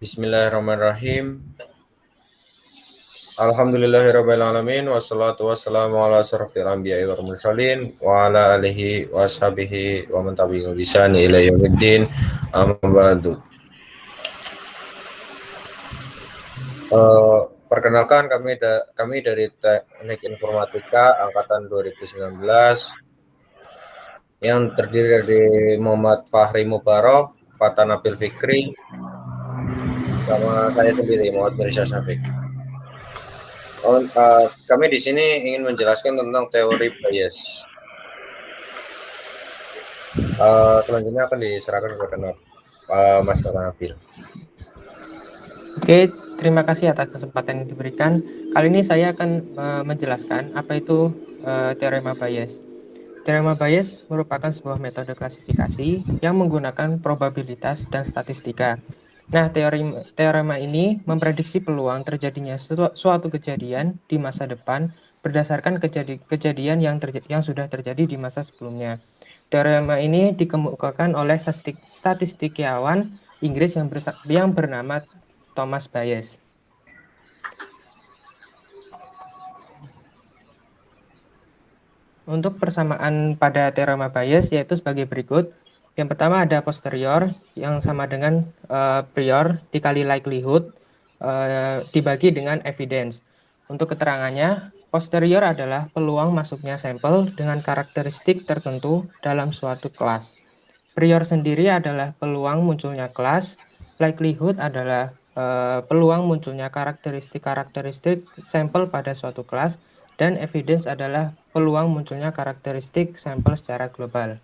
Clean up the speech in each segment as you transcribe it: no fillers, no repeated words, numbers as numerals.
Bismillahirrahmanirrahim. Alhamdulillahirabbil alamin wassalatu wassalamu ala asrofil anbiya'i wal mursalin wa ala alihi washabihi wa man tabi'ahum bi ihsan ila yaumiddin. Amma ba'du. Perkenalkan kami dari Teknik Informatika angkatan 2019 yang terdiri dari Muhammad Fahri Mubarok, Fatan Nabil Fikri, sama saya sendiri Muhammad Mirza Syafiq. Kami di sini ingin menjelaskan tentang teori bias. Selanjutnya akan diserahkan kepada Mas Nabil. Oke, terima kasih atas kesempatan yang diberikan. Kali ini saya akan menjelaskan apa itu teorema Bayes. Teorema Bayes merupakan sebuah metode klasifikasi yang menggunakan probabilitas dan statistika. Nah, teorema ini memprediksi peluang terjadinya suatu kejadian di masa depan berdasarkan kejadian yang sudah terjadi di masa sebelumnya. Teorema ini dikemukakan oleh statistikawan Inggris yang bernama Thomas Bayes. Untuk persamaan pada teorema Bayes yaitu sebagai berikut. Yang pertama ada posterior yang sama dengan prior dikali likelihood dibagi dengan evidence. Untuk keterangannya, posterior adalah peluang masuknya sampel dengan karakteristik tertentu dalam suatu kelas. Prior sendiri adalah peluang munculnya kelas. Likelihood adalah peluang munculnya karakteristik sampel pada suatu kelas, dan evidence adalah peluang munculnya karakteristik sampel secara global.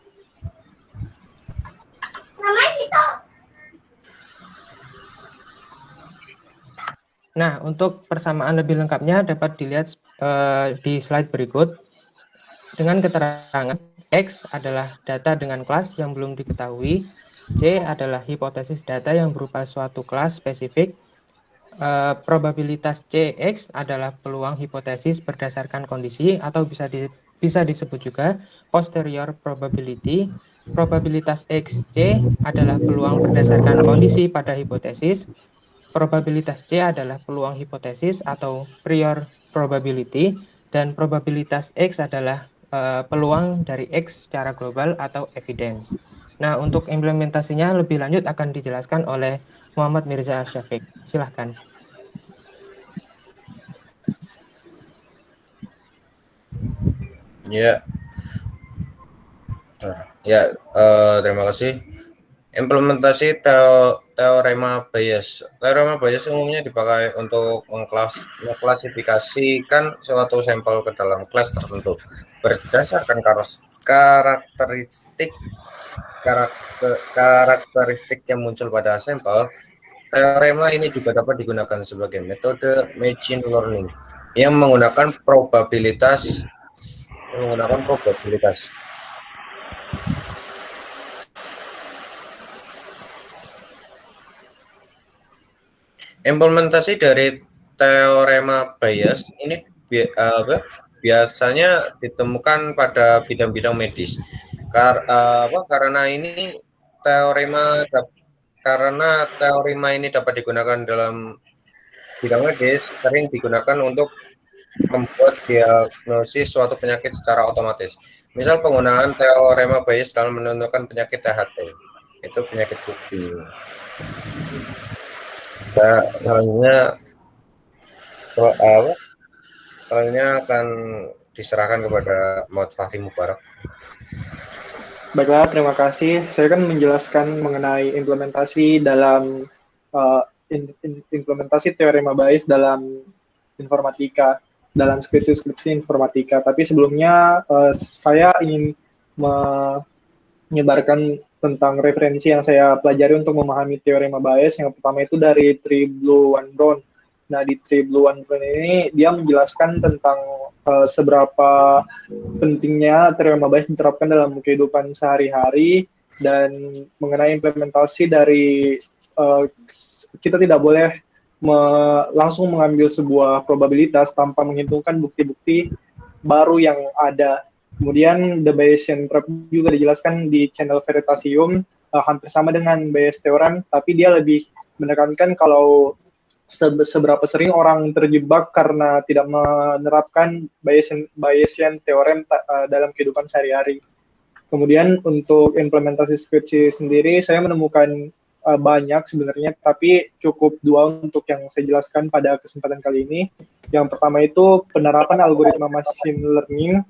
Nah, untuk persamaan lebih lengkapnya dapat dilihat di slide berikut. Dengan keterangan X adalah data dengan kelas yang belum diketahui, C adalah hipotesis data yang berupa suatu kelas spesifik, probabilitas CX adalah peluang hipotesis berdasarkan kondisi atau bisa disebut juga posterior probability. Probabilitas XC adalah peluang berdasarkan kondisi pada hipotesis. Probabilitas C adalah peluang hipotesis atau prior probability, dan probabilitas X adalah peluang dari X secara global atau evidence. Nah, untuk implementasinya lebih lanjut akan dijelaskan oleh Muhammad Mirza Syafiq. Silahkan. Ya, terima kasih. Implementasi teorema Bayes. Teorema Bayes umumnya dipakai untuk mengklasifikasikan suatu sampel ke dalam kelas tertentu berdasarkan karakteristik yang muncul pada sampel. Teorema ini juga dapat digunakan sebagai metode machine learning yang menggunakan probabilitas. Implementasi dari teorema Bayes ini biasanya ditemukan pada bidang-bidang medis. Karena teorema ini dapat digunakan dalam bidang medis, sering digunakan untuk membuat diagnosis suatu penyakit secara otomatis. Misal penggunaan teorema Bayes dalam menentukan penyakit THT, itu penyakit kuping. Selanjutnya akan diserahkan kepada Muhammad Fahri Mubarok. Baiklah, terima kasih. Saya akan menjelaskan mengenai implementasi dalam implementasi teorema Bayes dalam informatika, dalam skripsi informatika. Tapi sebelumnya saya ingin menyebarkan tentang referensi yang saya pelajari untuk memahami teorema Bayes. Yang pertama itu dari Triblu-Wan-Brown. Nah, di Triblu-Wan-Brown ini dia menjelaskan tentang seberapa pentingnya teorema Bayes diterapkan dalam kehidupan sehari-hari, dan mengenai implementasi dari kita tidak boleh langsung mengambil sebuah probabilitas tanpa menghitungkan bukti-bukti baru yang ada. Kemudian the Bayesian trap juga dijelaskan di channel Veritasium, hampir sama dengan Bayes theorem, tapi dia lebih menekankan kalau seberapa sering orang terjebak karena tidak menerapkan Bayesian teorem dalam kehidupan sehari-hari. Kemudian untuk implementasi skripsi sendiri, saya menemukan banyak sebenarnya, tapi cukup dua untuk yang saya jelaskan pada kesempatan kali ini. Yang pertama itu penerapan algoritma machine learning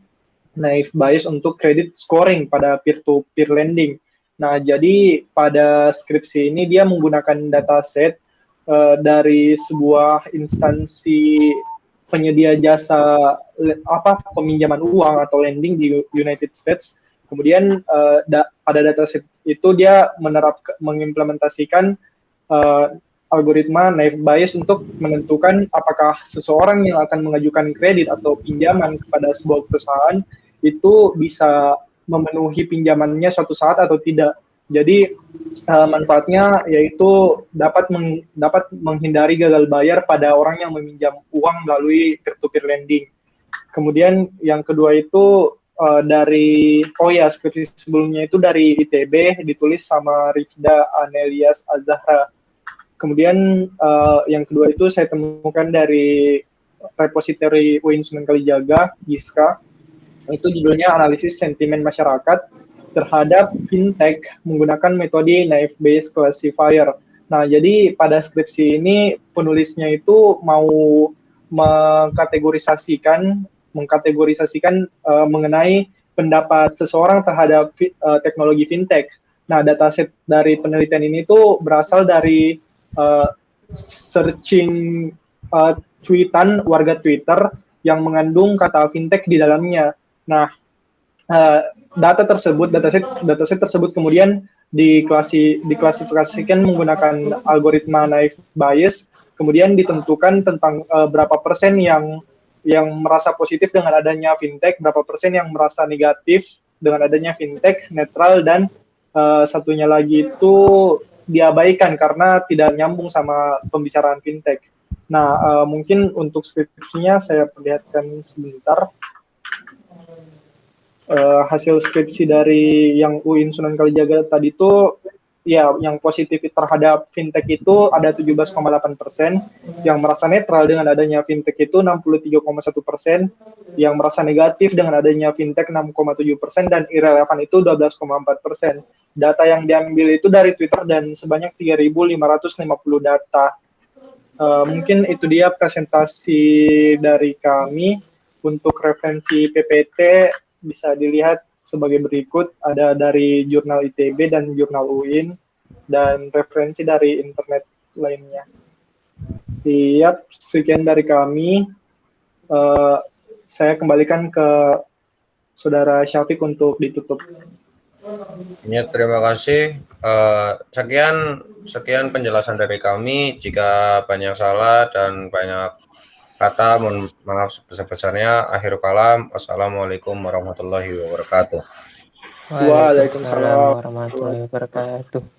naive Bayes untuk credit scoring pada peer-to-peer lending. Nah, jadi pada skripsi ini dia menggunakan dataset dari sebuah instansi penyedia jasa peminjaman uang atau lending di United States. Kemudian pada dataset itu dia mengimplementasikan algoritma naive Bayes untuk menentukan apakah seseorang yang akan mengajukan kredit atau pinjaman kepada sebuah perusahaan itu bisa memenuhi pinjamannya suatu saat atau tidak. Jadi manfaatnya yaitu dapat menghindari gagal bayar pada orang yang meminjam uang melalui peer-to-peer lending. Kemudian yang kedua itu skripsi sebelumnya itu dari ITB, ditulis sama Rifda Anelias Azahra. Kemudian yang kedua itu saya temukan dari repository UIN Sunan Kalijaga, GISKA. Itu judulnya Analisis Sentimen Masyarakat terhadap Fintech menggunakan metode naive Bayes classifier. Nah, jadi pada skripsi ini penulisnya itu mau mengkategorisasikan mengenai pendapat seseorang terhadap teknologi fintech. Nah, dataset dari penelitian ini tuh berasal dari searching tweetan warga Twitter yang mengandung kata fintech di dalamnya. Nah, dataset tersebut kemudian diklasifikasikan menggunakan algoritma naive Bayes, kemudian ditentukan tentang berapa persen yang merasa positif dengan adanya fintech, berapa persen yang merasa negatif dengan adanya fintech, netral, dan satunya lagi itu diabaikan karena tidak nyambung sama pembicaraan fintech. Nah, mungkin untuk skripsinya saya perlihatkan sebentar. Hasil skripsi dari yang UIN Sunan Kalijaga tadi itu, ya, yang positif terhadap fintech itu ada 17,8%, yang merasa netral dengan adanya fintech itu 63,1%, yang merasa negatif dengan adanya fintech 6,7%, dan irrelevan itu 12,4%. Data yang diambil itu dari Twitter dan sebanyak 3.550 data. Mungkin itu dia presentasi dari kami. Untuk referensi PPT bisa dilihat sebagai berikut, ada dari jurnal ITB dan jurnal UIN, dan referensi dari internet lainnya. Siap, sekian dari kami. Saya kembalikan ke Saudara Syafiq untuk ditutup. Ya, terima kasih. Sekian penjelasan dari kami. Jika banyak salah dan banyak kata, mohon maaf sebesar-besarnya. Akhirul kalam. Wassalamualaikum warahmatullahi wabarakatuh. Waalaikumsalam warahmatullahi wabarakatuh.